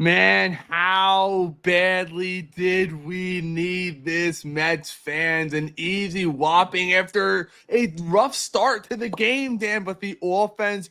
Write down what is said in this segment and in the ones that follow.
Man, how badly did we need this, Mets fans? An easy whopping after a rough start to the game, Dan, but the offense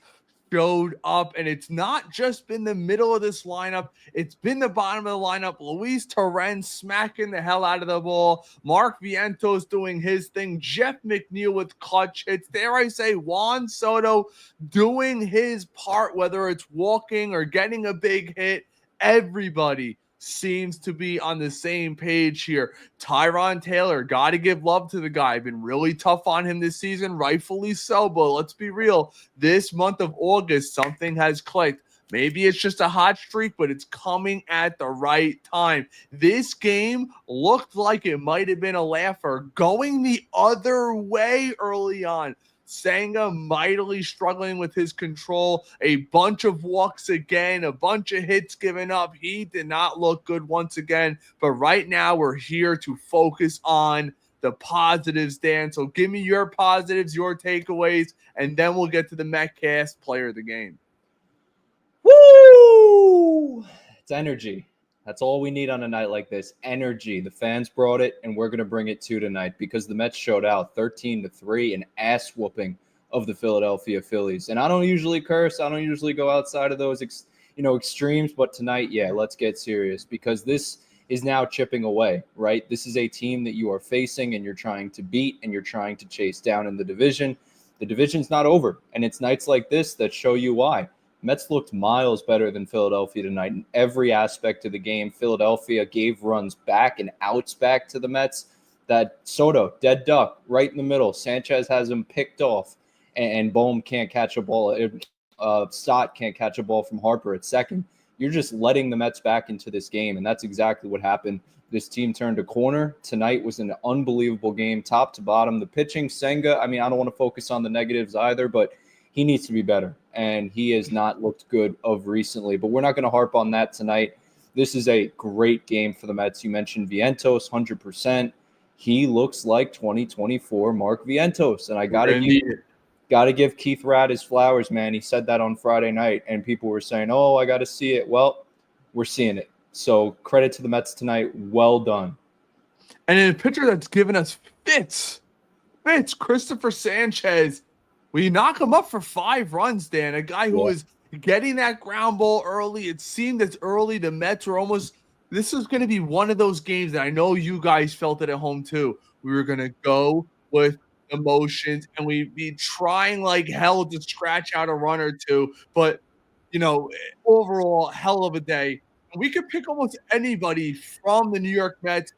showed up, and it's not just been the middle of this lineup, it's been the bottom of the lineup. Luis Torrens smacking the hell out of the ball, Mark Vientos doing his thing, Jeff McNeil with clutch hits, dare I say Juan Soto doing his part, whether it's walking or getting a big hit. Everybody seems to be on the same page here. Tyron Taylor, got to give love to the guy. Been really tough on him this season, rightfully so, but let's be real. This month of August, something has clicked. Maybe it's just a hot streak, but it's coming at the right time. This game looked like it might have been a laugher, going the other way early on. Segna mightily struggling with his control, a bunch of walks again, a bunch of hits given up. He did not look good once again, but right now we're here to focus on the positives, Dan. So give me your positives, your takeaways, and then we'll get to the Metcast player of the game. Woo! It's energy. That's all we need on a night like this. Energy. The fans brought it, and we're going to bring it too tonight because the Mets showed out 13-3, an ass whooping of the Philadelphia Phillies. And I don't usually curse. I don't usually go outside of those, extremes. But tonight, yeah, let's get serious because this is now chipping away, right? This is a team that you are facing and you're trying to beat and you're trying to chase down in the division. The division's not over, and it's nights like this that show you why. Mets looked miles better than Philadelphia tonight in every aspect of the game. Philadelphia gave runs back and outs back to the Mets. That Soto, dead duck, right in the middle. Sanchez has him picked off, and Bohm can't catch a ball. Stott can't catch a ball from Harper at second. You're just letting the Mets back into this game, and that's exactly what happened. This team turned a corner. Tonight was an unbelievable game, top to bottom. The pitching, Senga, I don't want to focus on the negatives either, but he needs to be better, and he has not looked good of recently. But we're not going to harp on that tonight. This is a great game for the Mets. You mentioned Vientos, 100%. He looks like 2024 Mark Vientos, and I got to give Keith Radd his flowers, man. He said that on Friday night, and people were saying, oh, I got to see it. Well, we're seeing it. So credit to the Mets tonight. Well done. And in a pitcher that's given us fits, Christopher Sanchez. We knock him up for 5 runs, Dan. A guy who was getting that ground ball early. It seemed as early the Mets were almost – this is going to be one of those games that I know you guys felt it at home too. We were going to go with emotions, and we'd be trying like hell to scratch out a run or two. But, overall, hell of a day. We could pick almost anybody from the New York Mets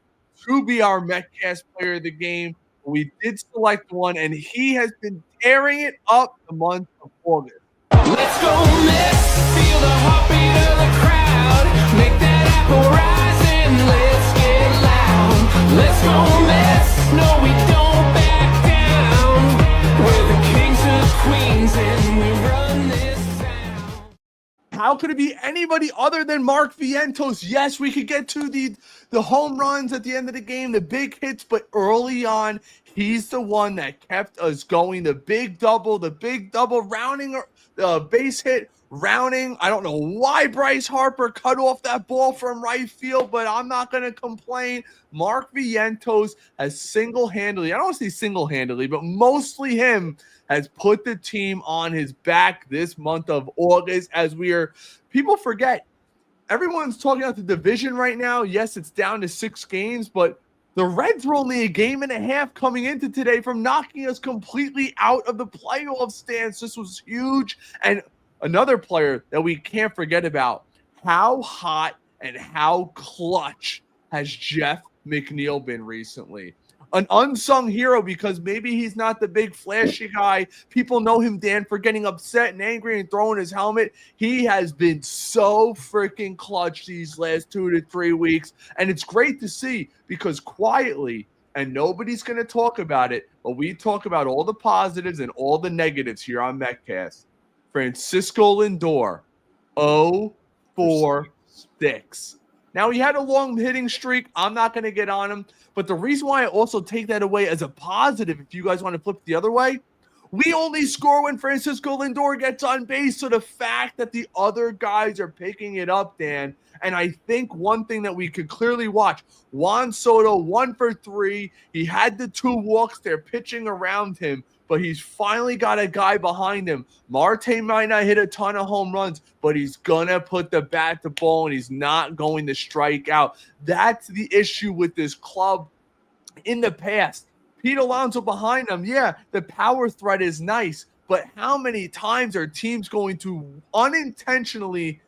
to be our Metcast player of the game. We did select one, and he has been tearing it up the month of August. Let's go, Mets. Feel the heartbeat of the crowd. Make that apple rise and let's get loud. Let's go, Mets. No, we don't back down. We're the kings and queens, and we run this town. How could it be anybody other than Mark Vientos? Yes, we could get to the home runs at the end of the game, the big hits, but early on, he's the one that kept us going. The big double, rounding, base hit, rounding. I don't know why Bryce Harper cut off that ball from right field, but I'm not going to complain. Mark Vientos has single-handedly, I don't want to say single-handedly, but mostly him, has put the team on his back this month of August as people forget. Everyone's talking about the division right now. Yes, it's down to 6 games, but the Reds were only a game and a half coming into today from knocking us completely out of the playoff stance. This was huge. And another player that we can't forget about, how hot and how clutch has Jeff McNeil been recently. An unsung hero because maybe he's not the big flashy guy. People know him, Dan, for getting upset and angry and throwing his helmet. He has been so freaking clutch these last 2 to 3 weeks. And it's great to see because quietly, and nobody's going to talk about it, but we talk about all the positives and all the negatives here on Metcast. Francisco Lindor, 0-for-6. Now, he had a long hitting streak. I'm not going to get on him. But the reason why I also take that away as a positive, if you guys want to flip it the other way, We only score when Francisco Lindor gets on base. So the fact that the other guys are picking it up, Dan, and I think one thing that we could clearly watch, Juan Soto 1 for 3. He had the 2 walks. They're pitching around him, but he's finally got a guy behind him. Marte might not hit a ton of home runs, but he's going to put the bat to ball, and he's not going to strike out. That's the issue with this club in the past. Pete Alonso behind him, yeah, the power threat is nice, but how many times are teams going to intentionally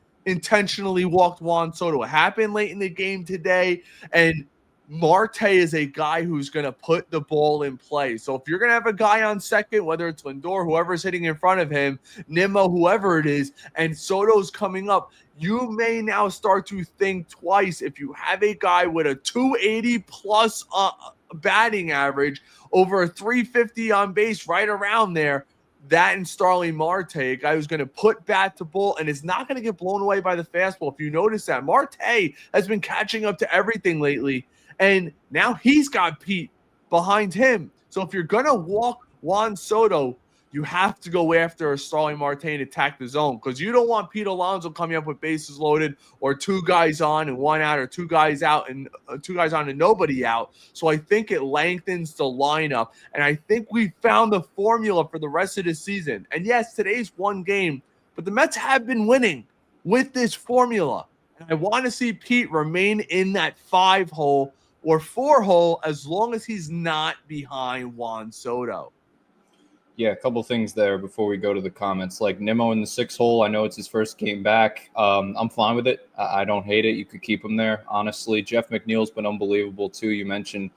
walk Juan Soto? It happened late in the game today, and Marte is a guy who's going to put the ball in play. So if you're going to have a guy on second, whether it's Lindor, whoever's hitting in front of him, Nimmo, whoever it is, and Soto's coming up, you may now start to think twice. If you have a guy with a 280 plus batting average, over a 350 on base, right around there, that and Starling Marte, a guy who's going to put bat to ball and is not going to get blown away by the fastball. If you notice that, Marte has been catching up to everything lately, and now he's got Pete behind him. So if you're going to walk Juan Soto, you have to go after a Starling Marte and attack the zone, because you don't want Pete Alonso coming up with bases loaded or 2 guys on and 1 out, or 2 guys out and 2 guys on and nobody out. So I think it lengthens the lineup, and I think we found the formula for the rest of the season. And yes, today's 1 game, but the Mets have been winning with this formula. And I want to see Pete remain in that 5 hole or 4 hole as long as he's not behind Juan Soto. Yeah, a couple things there before we go to the comments. Like Nimmo in the 6 hole, I know it's his first game back. I'm fine with it. I don't hate it. You could keep him there, honestly. Jeff McNeil's been unbelievable, too. You mentioned,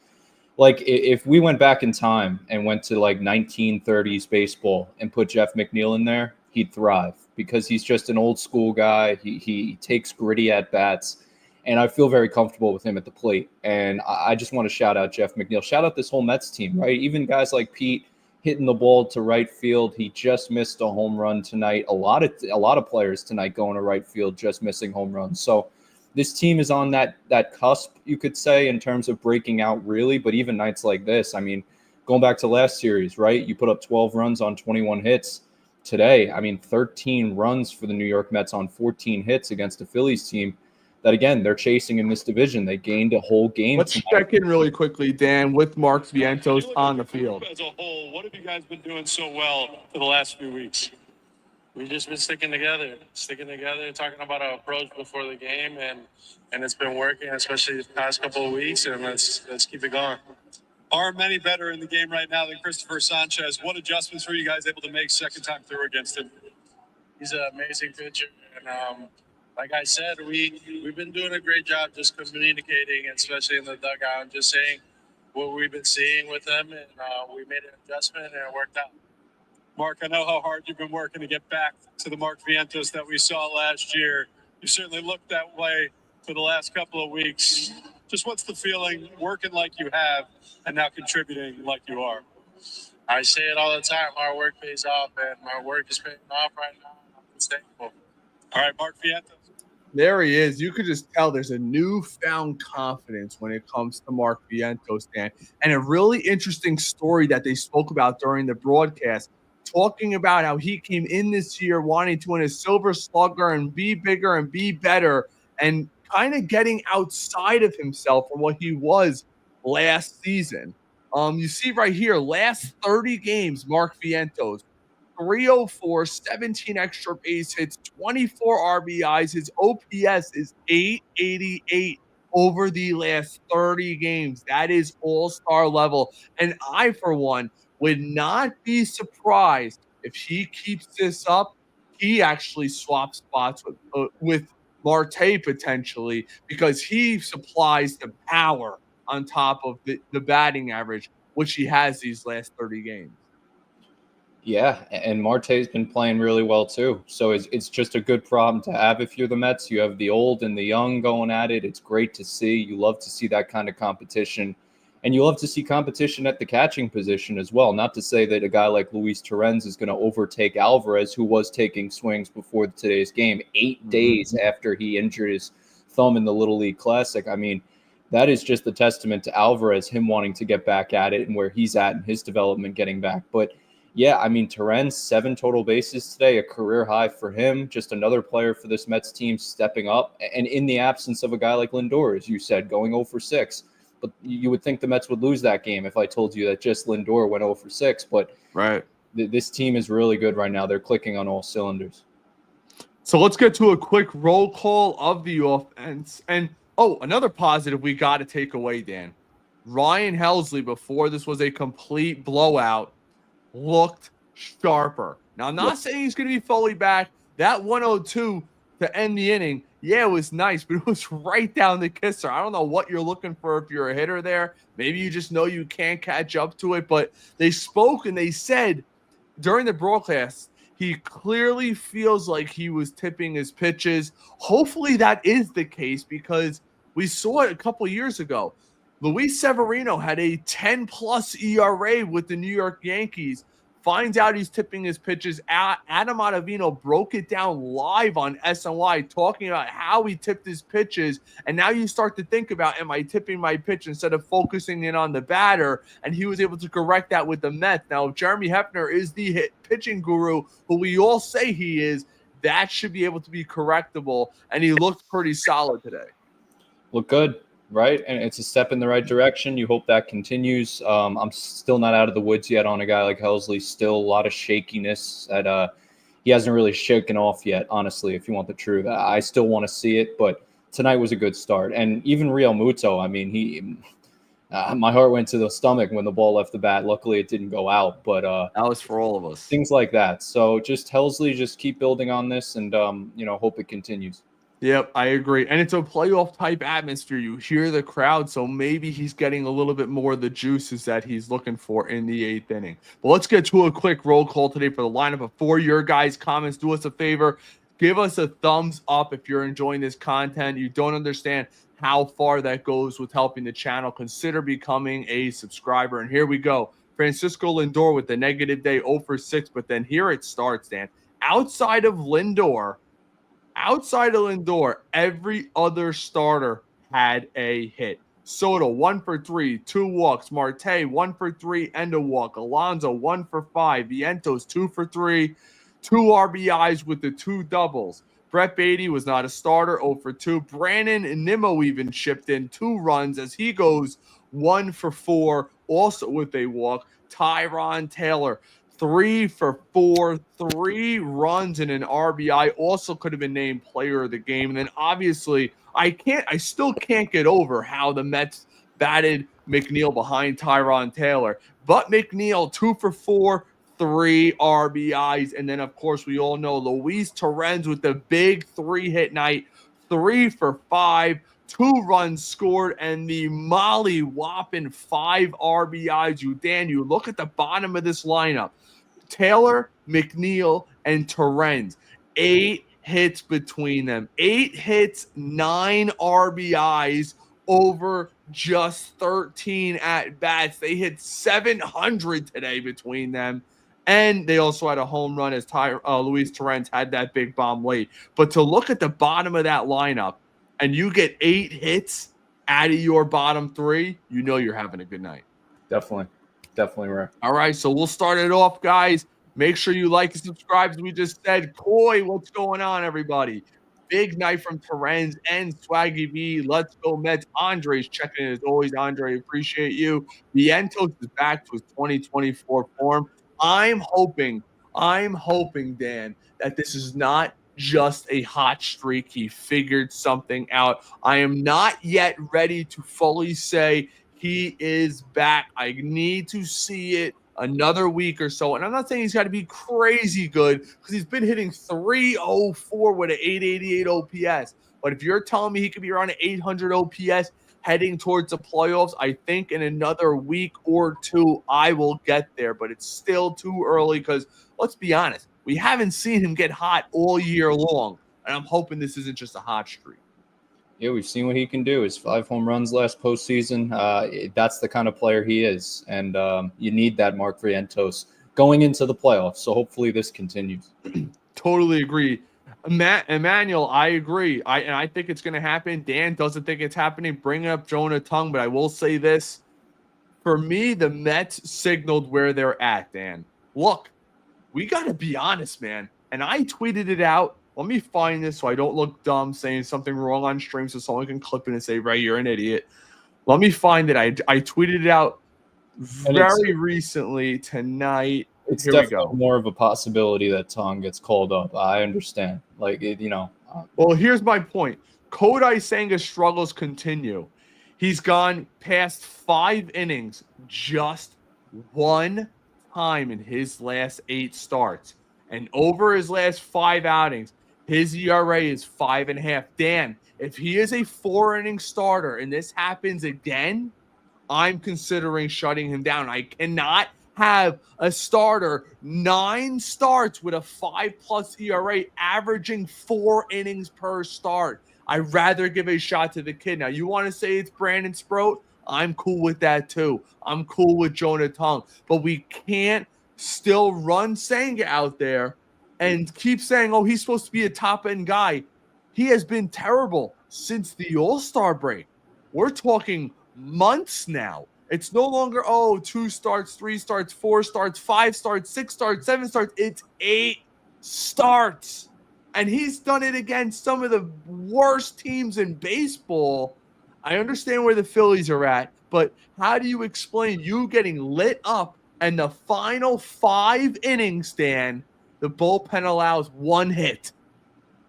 like, if we went back in time and went to, like, 1930s baseball and put Jeff McNeil in there, he'd thrive, because he's just an old-school guy. He takes gritty at-bats, and I feel very comfortable with him at the plate. And I just want to shout out Jeff McNeil. Shout out this whole Mets team, right? Even guys like Pete, hitting the ball to right field. He just missed a home run tonight. A lot of players tonight going to right field just missing home runs. So this team is on that cusp, you could say, in terms of breaking out, really. But even nights like this, I mean, going back to last series, right? You put up 12 runs on 21 hits. Today, I mean, 13 runs for the New York Mets on 14 hits against a Phillies team that, again, they're chasing in this division. They gained a whole game. Let's check in really quickly, Dan, with Mark Vientos on the field. As a whole, what have you guys been doing so well for the last few weeks? We've just been sticking together, talking about our approach before the game, and it's been working, especially the past couple of weeks, and let's keep it going. Are many better in the game right now than Christopher Sanchez? What adjustments were you guys able to make second time through against him? He's an amazing pitcher, and like I said, we've been doing a great job just communicating, especially in the dugout, and just saying what we've been seeing with him, and we made an adjustment, and it worked out. Mark, I know how hard you've been working to get back to the Mark Vientos that we saw last year. You certainly looked that way for the last couple of weeks. Just what's the feeling working like you have and now contributing like you are? I say it all the time. Our work pays off, and my work is paying off right now. I'm thankful. All right, Mark Vientos. There he is. You could just tell there's a newfound confidence when it comes to Mark Vientos, Dan. And a really interesting story that they spoke about during the broadcast, talking about how he came in this year wanting to win a Silver Slugger and be bigger and be better, and kind of getting outside of himself from what he was last season. You see right here, last 30 games, Mark Vientos, 304, 17 extra base hits, 24 RBIs. His OPS is 888 over the last 30 games. That is all-star level. And I, for one, would not be surprised if he keeps this up. He actually swaps spots with Marte potentially, because he supplies the power on top of the batting average, which he has these last 30 games. Yeah, and Marte's been playing really well too. So it's just a good problem to have if you're the Mets. You have the old and the young going at it. It's great to see. You love to see that kind of competition. And you love to see competition at the catching position as well. Not to say that a guy like Luis Torrens is going to overtake Alvarez, who was taking swings before today's game, 8 days after he injured his thumb in the Little League Classic. I mean, that is just a testament to Alvarez, him wanting to get back at it and where he's at in his development getting back. But Yeah, I mean, Terren's 7 total bases today, a career high for him. Just another player for this Mets team stepping up. And in the absence of a guy like Lindor, as you said, going 0 for 6. But you would think the Mets would lose that game if I told you that just Lindor went 0 for 6. But Right. This team is really good right now. They're clicking on all cylinders. So let's get to a quick roll call of the offense. And, another positive we got to take away, Dan. Ryan Helsley, before this was a complete blowout, looked sharper. Now, I'm not saying he's going to be fully back. That 102 to end the inning, yeah, it was nice, but it was right down the kisser. I don't know what you're looking for if you're a hitter there. Maybe you just know you can't catch up to it, but they spoke and they said during the broadcast, he clearly feels like he was tipping his pitches. Hopefully that is the case because we saw it a couple years ago. Luis Severino had a 10-plus ERA with the New York Yankees. Finds out he's tipping his pitches. Adam Ottavino broke it down live on SNY, talking about how he tipped his pitches. And now you start to think about, am I tipping my pitch instead of focusing in on the batter? And he was able to correct that with the Mets. Now, if Jeremy Hefner is the pitching guru, who we all say he is, that should be able to be correctable. And he looked pretty solid today. Look good. Right, and it's a step in the right direction. You hope that continues. I'm still not out of the woods yet on a guy like Helsley. Still a lot of shakiness that he hasn't really shaken off yet, honestly, if you want the truth. I still want to see it, but tonight was a good start. And even Real Muto, I mean, my heart went to the stomach when the ball left the bat. Luckily, it didn't go out, but that was for all of us. Things like that. So just Helsley, just keep building on this and, hope it continues. Yep, I agree. And it's a playoff type atmosphere. You hear the crowd, so maybe he's getting a little bit more of the juices that he's looking for in the 8th inning. But let's get to a quick roll call today for the lineup. Before your guys' comments, do us a favor. Give us a thumbs up if you're enjoying this content. You don't understand how far that goes with helping the channel. Consider becoming a subscriber. And here we go. Francisco Lindor with the negative day, 0 for 6. But then here it starts, Dan. Outside of Lindor, every other starter had a hit. Soto, 1 for 3, 2 walks. Marte, 1 for 3, and a walk. Alonso, 1 for 5. Vientos, 2 for 3, 2 RBIs with the 2 doubles. Brett Beatty was not a starter, 0 for 2. Brandon Nimmo even chipped in 2 runs as he goes 1 for 4, also with a walk. Tyron Taylor, 3 for 4, 3 runs and an RBI. Also could have been named player of the game. And then obviously, I still can't get over how the Mets batted McNeil behind Tyron Taylor. But McNeil, 2 for 4, 3 RBIs. And then, of course, we all know Luis Torrens with the big 3-hit night, 3 for 5. 2 runs scored, and the molly-whopping 5 RBIs. You look at the bottom of this lineup. Taylor, McNeil, and Torrens. 8 hits between them. 8 hits, 9 RBIs over just 13 at-bats. They hit 700 today between them. And they also had a home run as Luis Torrens had that big bomb late. But to look at the bottom of that lineup, and you get 8 hits out of your bottom 3, you know you're having a good night. Definitely rare. All right, so we'll start it off, guys. Make sure you like and subscribe, as we just said. Koi, what's going on, everybody? Big night from Torrens and Swaggy V. Let's go, Mets. Andre's checking in as always. Andre, appreciate you. Vientos is back to his 2024 form. I'm hoping, Dan, that this is not just a hot streak. He figured something out. I am not yet ready to fully say he is back. I need to see it another week or so. And I'm not saying he's got to be crazy good because he's been hitting 304 with an 888 OPS. But if you're telling me he could be around an 800 OPS heading towards the playoffs, I think in another week or 2, I will get there. But it's still too early because, let's be honest, we haven't seen him get hot all year long. And I'm hoping this isn't just a hot streak. Yeah, we've seen what he can do. His 5 home runs last postseason. That's the kind of player he is. And you need that Mark Vientos going into the playoffs. So hopefully this continues. Totally agree. Emmanuel, I agree. I think it's going to happen. Dan doesn't think it's happening. Bring up Jonah Tung, but I will say this. For me, the Mets signaled where they're at, Dan. look, we got to be honest, man. And I tweeted it out. Let me find this so I don't look dumb saying something wrong on stream so someone can clip it and say, Ray, you're an idiot. Let me find it. I tweeted it out very recently tonight. It's Here we definitely go. more of a possibility that Tong gets called up. I understand. Like, Well, here's my point. Kodai Senga's struggles continue. He's gone past 5 innings just one time in his last 8 starts. And over his last 5 outings, his ERA is 5.5. Dan, if he is a 4-inning starter and this happens again, I'm considering shutting him down. I cannot have a starter 9 starts with a 5+ ERA averaging 4 innings per start. I'd rather give a shot to the kid. Now, you want to say it's Brandon Sproat? I'm cool with that too. I'm cool with Jonah Tung. But we can't still run Senga out there and keep saying, oh, he's supposed to be a top-end guy. He has been terrible since the All-Star break. We're talking months now. It's no longer, 2 starts, 3 starts, 4 starts, 5 starts, 6 starts, 7 starts. It's 8 starts. And he's done it against some of the worst teams in baseball. I understand where the Phillies are at, but how do you explain you getting lit up and the final 5 innings, Dan, the bullpen allows 1 hit?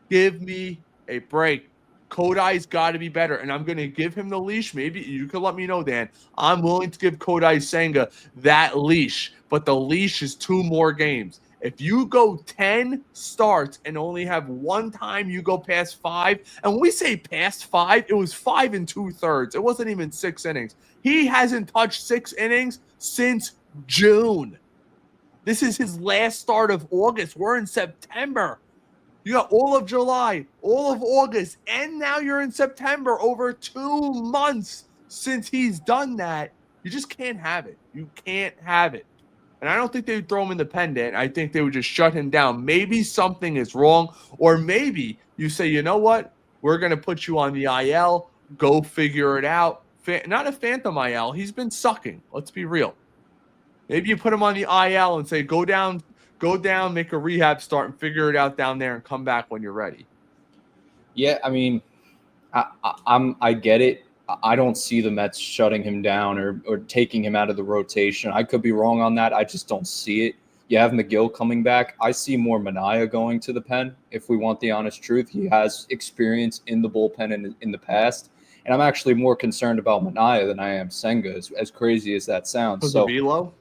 Give me a break. Kodai's got to be better, and I'm going to give him the leash. Maybe you could let me know, Dan. I'm willing to give Kodai Senga that leash, but the leash is 2 more games. If you go 10 starts and only have 1 time you go past 5, and when we say past 5, it was 5 2/3. It wasn't even 6 innings. He hasn't touched 6 innings since June. This is his last start of August. We're in September. You got all of July, all of August, and now you're in September. Over 2 months since he's done that. You just can't have it. You can't have it. And I don't think they would throw him in the pen, Dan. I think they would just shut him down. Maybe something is wrong, or maybe you say, you know what? We're going to put you on the IL. Go figure it out. Not a phantom IL. He's been sucking. Let's be real. Maybe you put him on the IL and say, go down, make a rehab start and figure it out down there and come back when you're ready. Yeah, I mean, I get it. I don't see the Mets shutting him down or taking him out of the rotation. I could be wrong on that. I just don't see it. You have McGill coming back. I see more Mania going to the pen, if we want the honest truth. He has experience in the bullpen in the past. And I'm actually more concerned about Mania than I am Senga, as crazy as that sounds. So, the velo?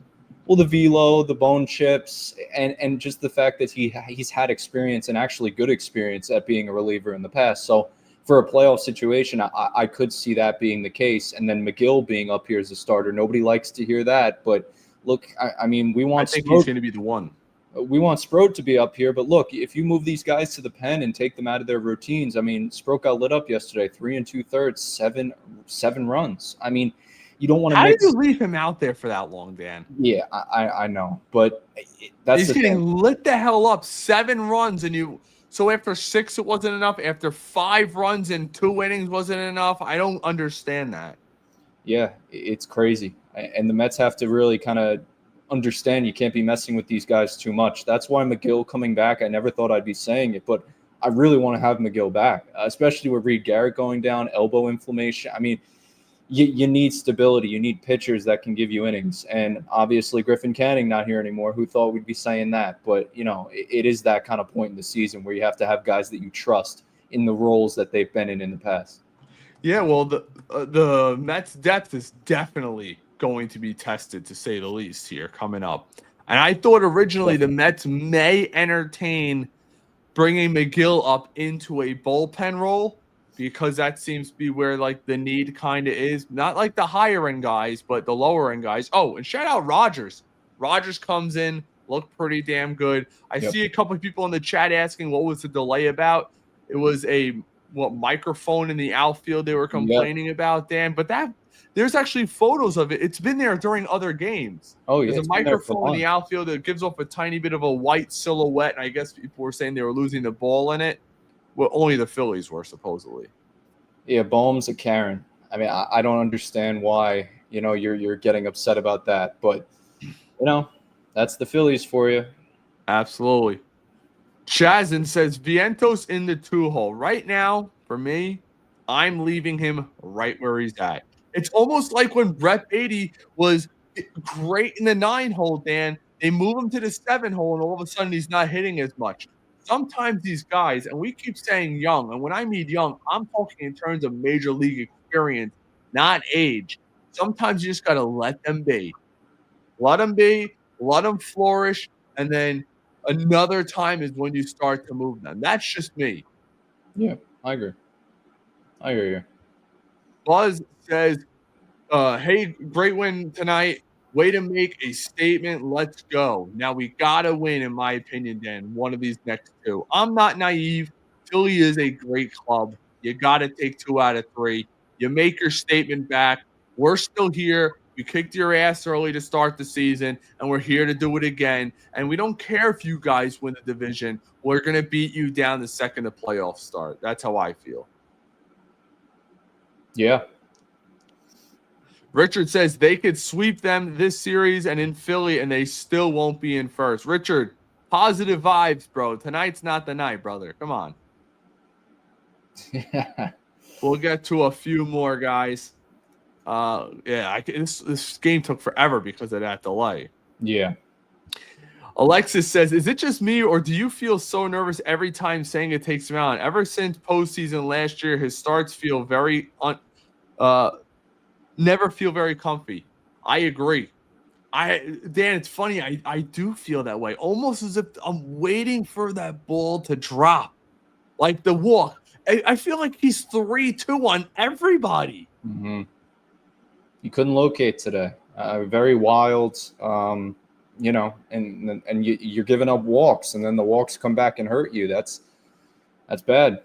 Well, the velo, the bone chips, and just the fact that he's had experience and actually good experience at being a reliever in the past. So for a playoff situation, I could see that being the case. And then McGill being up here as a starter. Nobody likes to hear that. But look, I mean, I think he's going to be the one. We want Sproat to be up here. But look, if you move these guys to the pen and take them out of their routines, I mean, Sproat got lit up yesterday, 3 2/3, seven runs. I mean, you don't want to. How did you leave him out there for that long, Dan? Yeah, I know, but he's getting lit the hell up. 7 runs, and so after 6 it wasn't enough. After 5 runs in 2 innings wasn't enough. I don't understand that. Yeah, it's crazy, and the Mets have to really kind of understand you can't be messing with these guys too much. That's why McGill coming back. I never thought I'd be saying it, but I really want to have McGill back, especially with Reed Garrett going down, elbow inflammation. I mean. You need stability. You need pitchers that can give you innings. And obviously Griffin Canning not here anymore. Who thought we'd be saying that? But, it is that kind of point in the season where you have to have guys that you trust in the roles that they've been in the past. Yeah, well, the Mets' depth is definitely going to be tested, to say the least, here coming up. And I thought originally the Mets may entertain bringing McGill up into a bullpen role, because that seems to be where the need kind of is. Not like the higher end guys, but the lower end guys. Oh, and shout out Rogers. Rogers comes in, looked pretty damn good. I see a couple of people in the chat asking what was the delay about. It was a microphone in the outfield they were complaining about, Dan. But there's actually photos of it. It's been there during other games. Oh, yeah. There's a microphone in the outfield that gives off a tiny bit of a white silhouette. And I guess people were saying they were losing the ball in it. Well, only the Phillies were, supposedly. Yeah, Bohm's a Karen. I mean, I don't understand why, you're getting upset about that. But, That's the Phillies for you. Absolutely. Chazin says Vientos in the 2-hole. Right now, for me, I'm leaving him right where he's at. It's almost like when Brett Beatty was great in the 9-hole, Dan. They move him to the 7-hole, and all of a sudden he's not hitting as much. Sometimes these guys, and we keep saying young, and when I mean young, I'm talking in terms of major league experience, not age. Sometimes you just got to let them be. Let them be, let them flourish, and then another time is when you start to move them. That's just me. Yeah, I agree. I hear you. Buzz says, hey, great win tonight. Way to make a statement. Let's go. Now we got to win, in my opinion, Dan, one of these next two. I'm not naive. Philly is a great club. You got to take 2 out of 3. You make your statement back. We're still here. We kicked your ass early to start the season, and we're here to do it again. And we don't care if you guys win the division. We're going to beat you down the second the playoffs start. That's how I feel. Yeah. Richard says they could sweep them this series and in Philly, and they still won't be in first. Richard, positive vibes, bro. Tonight's not the night, brother. Come on. We'll get to a few more, guys. This game took forever because of that delay. Yeah. Alexis says, is it just me, or do you feel so nervous every time Senga takes him out? Ever since postseason last year, his starts feel never feel very comfy. I agree. Dan, it's funny. I do feel that way, almost as if I'm waiting for that ball to drop, like the walk. I feel like he's 3-2 on everybody. Mm-hmm. You couldn't locate today. Very wild. And you're giving up walks, and then the walks come back and hurt you. That's bad.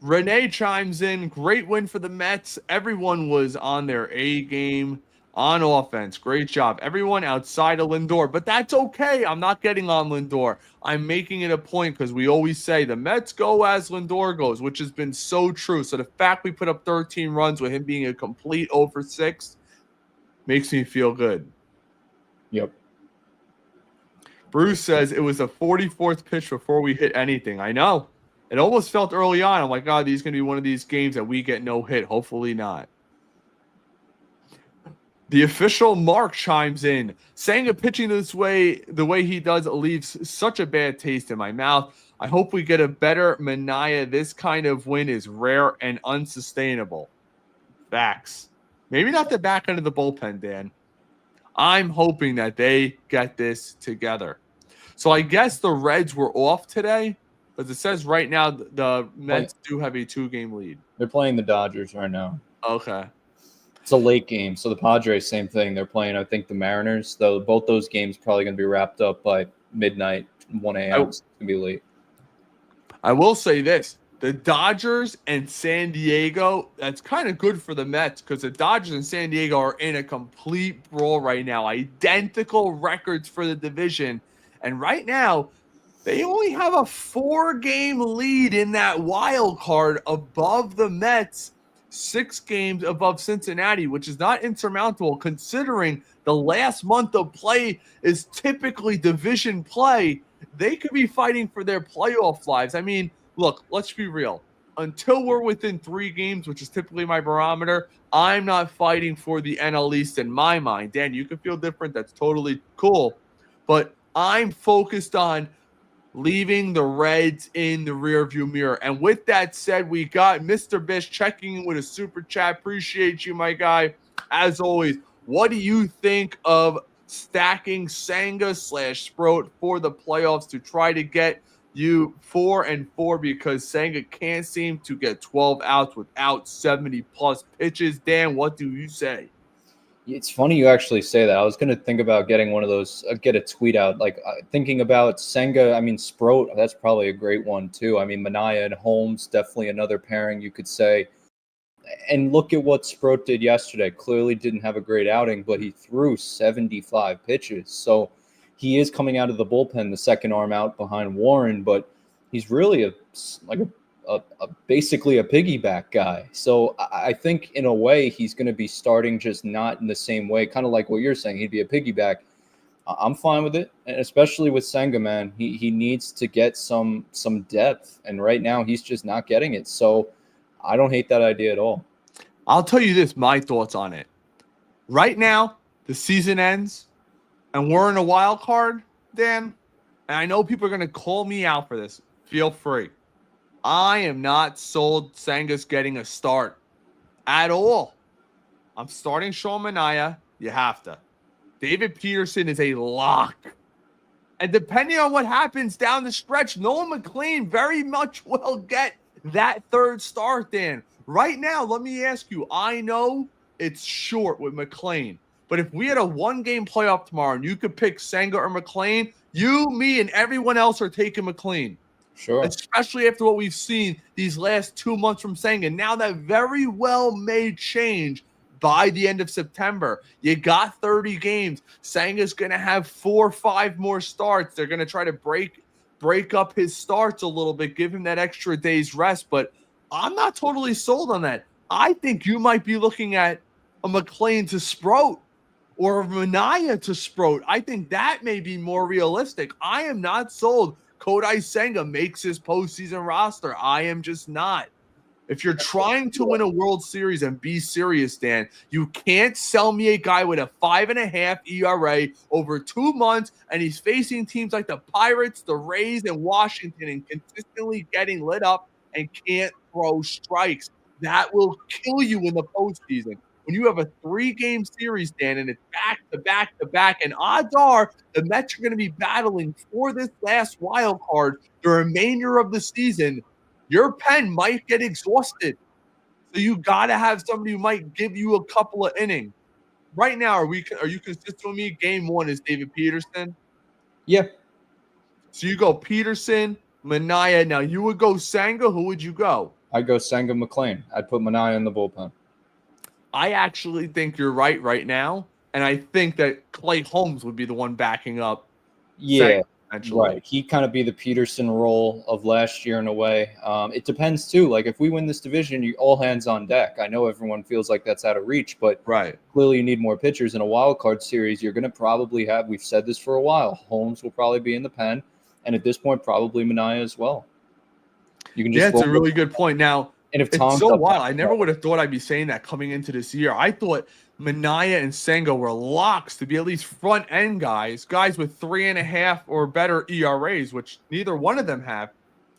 Renee chimes in. Great win for the Mets. Everyone was on their A game on offense. Great job. Everyone outside of Lindor. But that's okay. I'm not getting on Lindor. I'm making it a point because we always say the Mets go as Lindor goes, which has been so true. So the fact we put up 13 runs with him being a complete 0 for 6 makes me feel good. Yep. Bruce says it was the 44th pitch before we hit anything. I know. It almost felt early on. I'm like, God, these going to be one of these games that we get no hit. Hopefully not. The official Mark chimes in. Saying pitching this way, the way he does, leaves such a bad taste in my mouth. I hope we get a better Mania. This kind of win is rare and unsustainable. Facts. Maybe not the back end of the bullpen, Dan. I'm hoping that they get this together. So I guess the Reds were off today. But it says right now the Mets do have a 2-game lead. They're playing the Dodgers right now. Okay. It's a late game. So the Padres, same thing. They're playing, I think, the Mariners. Though both those games probably going to be wrapped up by midnight, 1 a.m. It's going to be late. I will say this. The Dodgers and San Diego, that's kind of good for the Mets because the Dodgers and San Diego are in a complete brawl right now. Identical records for the division. And right now, they only have a 4-game lead in that wild card above the Mets, 6 games above Cincinnati, which is not insurmountable considering the last month of play is typically division play. They could be fighting for their playoff lives. I mean, look, let's be real. Until we're within 3 games, which is typically my barometer, I'm not fighting for the NL East in my mind. Dan, you can feel different. That's totally cool. But I'm focused on leaving the Reds in the rearview mirror. And with that said, we got Mr. Bish checking in with a super chat. Appreciate you, my guy. As always, what do you think of stacking Senga/Sproat for the playoffs to try to get you 4-4 because Senga can't seem to get 12 outs without 70-plus pitches? Dan, what do you say? It's funny you actually say that. I was going to think about getting one of those, get a tweet out, thinking about Senga. I mean, Sproat, that's probably a great one too. I mean, Manaea and Holmes, definitely another pairing you could say. And look at what Sproat did yesterday. Clearly didn't have a great outing, but he threw 75 pitches. So he is coming out of the bullpen, the second arm out behind Warren, but he's really basically a piggyback guy. So I think in a way he's going to be starting just not in the same way, kind of like what you're saying. He'd be a piggyback. I'm fine with it, and especially with Senga, man. He needs to get some depth, and right now he's just not getting it. So I don't hate that idea at all. I'll tell you this, my thoughts on it. Right now, the season ends, and we're in a wild card, Dan. And I know people are going to call me out for this. Feel free. I am not sold Senga's getting a start at all. I'm starting Sean Manaea. You have to. David Peterson is a lock. And depending on what happens down the stretch, Nolan McLean very much will get that third start, Dan. Right now, let me ask you, I know it's short with McLean, but if we had a one-game playoff tomorrow and you could pick Senga or McLean, you, me, and everyone else are taking McLean. Sure. Especially after what we've seen these last 2 months from Senga. Now that very well may change by the end of September. You got 30 games. Senga's going to have 4 or 5 more starts. They're going to try to break up his starts a little bit, give him that extra day's rest. But I'm not totally sold on that. I think you might be looking at a McLean to Sproat or a Manaea to Sproat. I think that may be more realistic. I am not sold Kodai Senga makes his postseason roster. I am just not. If you're trying to win a World Series and be serious, Dan, you can't sell me a guy with a 5.5 ERA over 2 months, and he's facing teams like the Pirates, the Rays, and Washington, and consistently getting lit up and can't throw strikes. That will kill you in the postseason. When you have a 3-game series, Dan, and it's back to back to back, and odds are the Mets are going to be battling for this last wild card the remainder of the season, your pen might get exhausted. So you got to have somebody who might give you a couple of innings. Right now, are you consistent with me? Game 1 is David Peterson. Yeah. So you go Peterson, Manaea. Now you would go Senga. Who would you go? I'd go Senga McLean. I'd put Manaea in the bullpen. I actually think you're right now, and I think that Clay Holmes would be the one backing up. Yeah, Senga, right. He'd kind of be the Peterson role of last year in a way. It depends too. Like if we win this division, you all hands on deck. I know everyone feels like that's out of reach, but clearly you need more pitchers in a wild card series. You're going to probably have. We've said this for a while. Holmes will probably be in the pen, and at this point, probably Manaea as well. You can just it's a really good point. Now. And if it's so wild. I never would have thought I'd be saying that coming into this year. I thought Manaea and Senga were locks to be at least front end guys with 3.5 or better ERAs, which neither one of them have.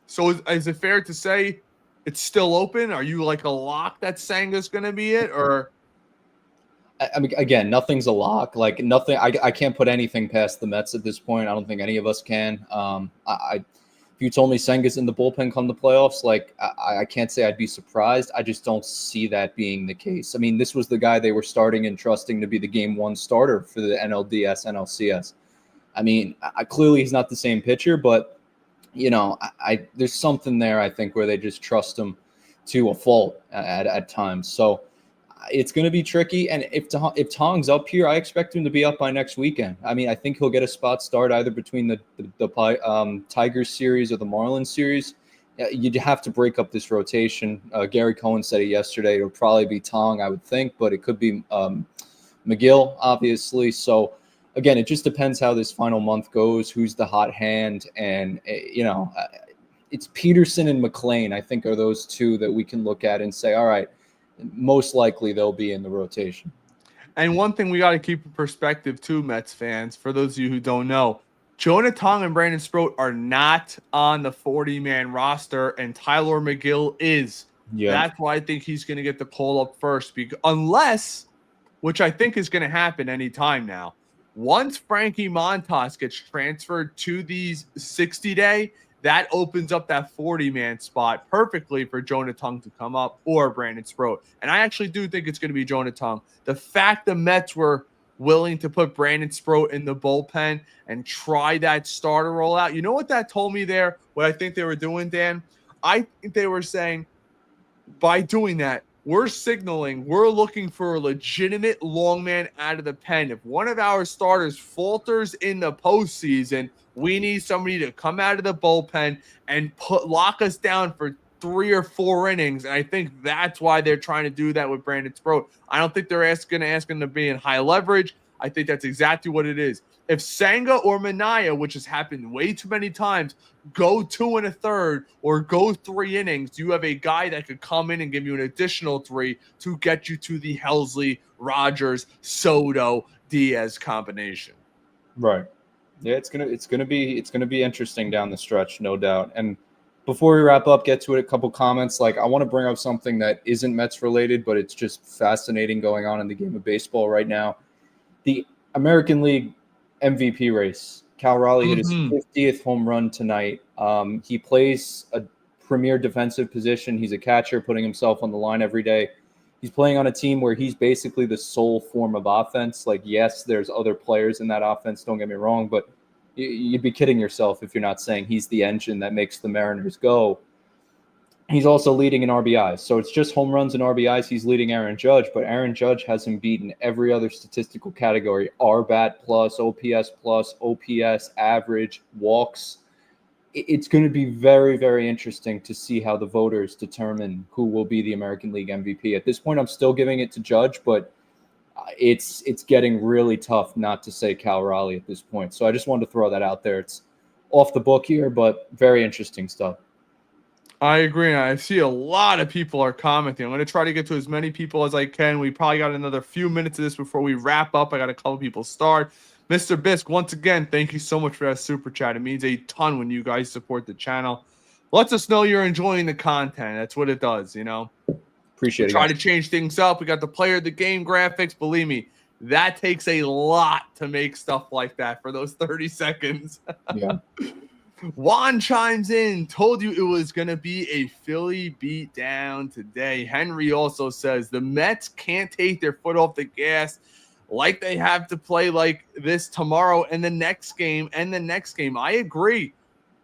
So is it fair to say it's still open? Are you like a lock that Senga's going to be it, or? I mean, again, nothing's a lock. Like nothing. I can't put anything past the Mets at this point. I don't think any of us can. If you told me Senga's in the bullpen come the playoffs, like I can't say I'd be surprised. I just don't see that being the case. I mean, this was the guy they were starting and trusting to be the game 1 starter for the NLDS, NLCS. I mean, clearly he's not the same pitcher, but you know, there's something there I think where they just trust him to a fault at times. So it's going to be tricky. And if Tong's up here, I expect him to be up by next weekend. I mean, I think he'll get a spot start either between the Tigers series or the Marlins series. You'd have to break up this rotation. Gary Cohen said it yesterday. It'll probably be Tong, I would think, but it could be McGill, obviously. So, again, it just depends how this final month goes, who's the hot hand. And, it's Peterson and McLean, I think, are those two that we can look at and say, all right, most likely they'll be in the rotation. And one thing we got to keep in perspective too, Mets fans, for those of you who don't know, Jonah Tong and Brandon Sproat are not on the 40-man roster, and Tyler McGill is. Yeah. That's why I think he's going to get the call up first, unless, which I think is going to happen anytime now, once Frankie Montas gets transferred to these 60-day, that opens up that 40-man spot perfectly for Jonah Tong to come up or Brandon Sproat. And I actually do think it's going to be Jonah Tong. The fact the Mets were willing to put Brandon Sproat in the bullpen and try that starter rollout, you know what that told me there? What I think they were doing, Dan? I think they were saying, by doing that, we're signaling we're looking for a legitimate long man out of the pen. If one of our starters falters in the postseason, we need somebody to come out of the bullpen and lock us down for 3 or 4 innings. And I think that's why they're trying to do that with Brandon Sproat. I don't think they're going to ask him to be in high leverage. I think that's exactly what it is. if Senga or Minaya, which has happened way too many times, go 2 1/3 or go 3 innings, you have a guy that could come in and give you an additional 3 to get you to the Helsley, Rogers, Soto, Diaz combination. Right. Yeah, it's gonna be interesting down the stretch, no doubt. And before we wrap up, get to it, a couple comments. Like, I want to bring up something that isn't Mets related, but it's just fascinating going on in the game of baseball right now. The American League MVP race. Cal Raleigh hit his 50th home run tonight. He plays a premier defensive position. He's a catcher, putting himself on the line every day. He's playing on a team where he's basically the sole form of offense. Like, yes, there's other players in that offense, don't get me wrong, but you'd be kidding yourself if you're not saying he's the engine that makes the Mariners go. He's also leading in RBIs. So it's just home runs and RBIs. He's leading Aaron Judge, but Aaron Judge has him beaten every other statistical category: RBAT plus, OPS plus, OPS, average, walks. It's going to be very, very interesting to see how the voters determine who will be the American League MVP. At this point, I'm still giving it to Judge, but it's getting really tough not to say Cal Raleigh at this point. So I just wanted to throw that out there. It's off the book here, but very interesting stuff. I agree. And I see a lot of people are commenting. I'm going to try to get to as many people as I can. We probably got another few minutes of this before we wrap up. I got a couple people start. Mr. Bisk, once again, thank you so much for that super chat. It means a ton when you guys support the channel. Lets us know you're enjoying the content. That's what it does, you know. Appreciate it. Try to change things up. We got the player of the game graphics. Believe me, that takes a lot to make stuff like that for those 30 seconds. Yeah. Juan chimes in, told you it was going to be a Philly beat down today. Henry also says the Mets can't take their foot off the gas like they have to play like this tomorrow and the next game and the next game. I agree.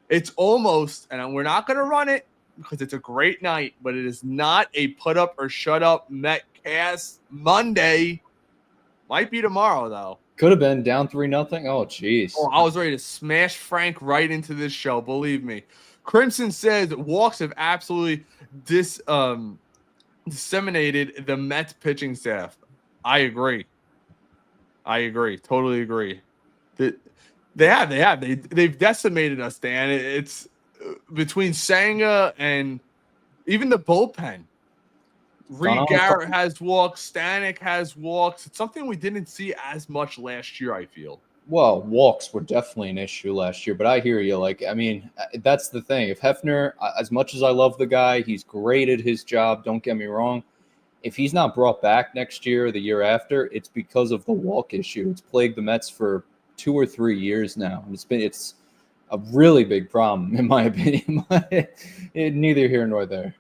It's almost, and we're not going to run it because it's a great night, but it is not a put up or shut up Met cast Monday. Might be tomorrow, though. Could have been down 3-0. Oh, jeez. Oh, I was ready to smash Frank right into this show. Believe me. Crimson says walks have absolutely disseminated the Mets pitching staff. I agree. Totally agree. They have. They've decimated us, Dan. It's between Senga and even the bullpen. Reed Garrett has walks. Stanek has walks. It's something we didn't see as much last year, I feel. Well, walks were definitely an issue last year, but I hear you. Like, I mean, that's the thing. If Hefner, as much as I love the guy, he's great at his job. Don't get me wrong. If he's not brought back next year or the year after, it's because of the walk issue. It's plagued the Mets for 2 or 3 years now. And it's a really big problem, in my opinion. Neither here nor there.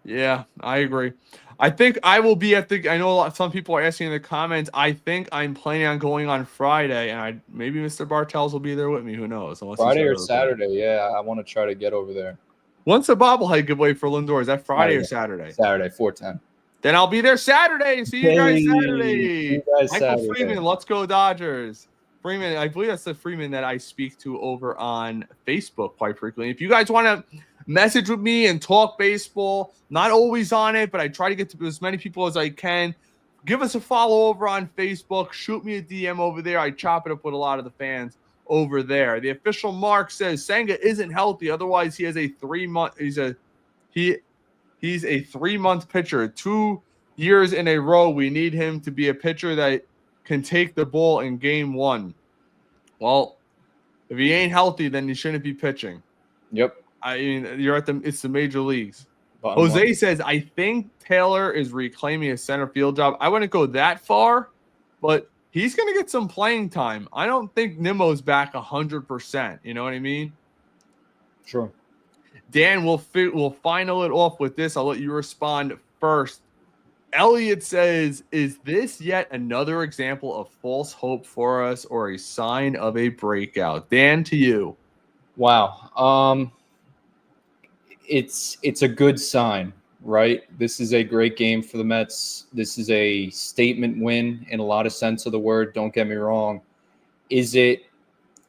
Yeah, I agree. I think I will be at the. I know some people are asking in the comments. I think I'm planning on going on Friday, and maybe Mr. Bartels will be there with me. Who knows? Friday or Saturday? Yeah, I want to try to get over there. When's the bobblehead giveaway for Lindor? Is that Friday or Saturday? Saturday, 4:10. Then I'll be there Saturday. See you guys Saturday. Michael Saturday. Freeman, let's go Dodgers. Freeman, I believe that's the Freeman that I speak to over on Facebook quite frequently. If you guys want to message with me and talk baseball, not always on it, but I try to get to as many people as I can. Give us a follow over on Facebook. Shoot me a DM over there. I chop it up with a lot of the fans over there. The official Mark says Senga isn't healthy. Otherwise, he has a 3-month. He's a 3-month pitcher. 2 years in a row, we need him to be a pitcher that can take the ball in game 1. Well, if he ain't healthy, then he shouldn't be pitching. Yep. I mean, it's the major leagues. Bottom Jose line. says, I think Taylor is reclaiming a center field job. I wouldn't go that far, but he's going to get some playing time. I don't think Nimmo's back 100%. You know what I mean? Sure. Dan, we'll final it off with this. I'll let you respond first. Elliot says, is this yet another example of false hope for us or a sign of a breakout? Dan, to you. Wow. It's a good sign, right? This is a great game for the Mets. This is a statement win in a lot of sense of the word. Don't get me wrong. Is it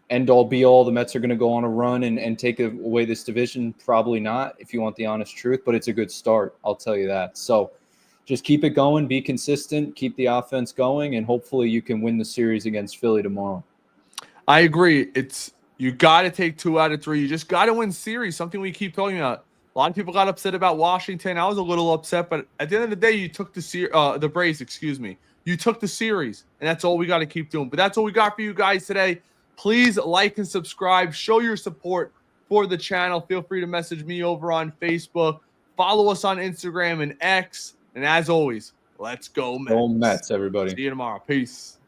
end all be all? The Mets are going to go on a run and take away this division? Probably not, if you want the honest truth, but it's a good start. I'll tell you that. So just keep it going, be consistent, keep the offense going, and hopefully you can win the series against Philly tomorrow. I agree. You got to take 2 out of 3. You just got to win series. Something we keep talking about. A lot of people got upset about Washington. I was a little upset, but at the end of the day, you took the Braves. Excuse me. You took the series, and that's all we got to keep doing. But that's all we got for you guys today. Please like and subscribe. Show your support for the channel. Feel free to message me over on Facebook. Follow us on Instagram and X. And as always, let's go Mets. Go Mets, everybody. See you tomorrow. Peace.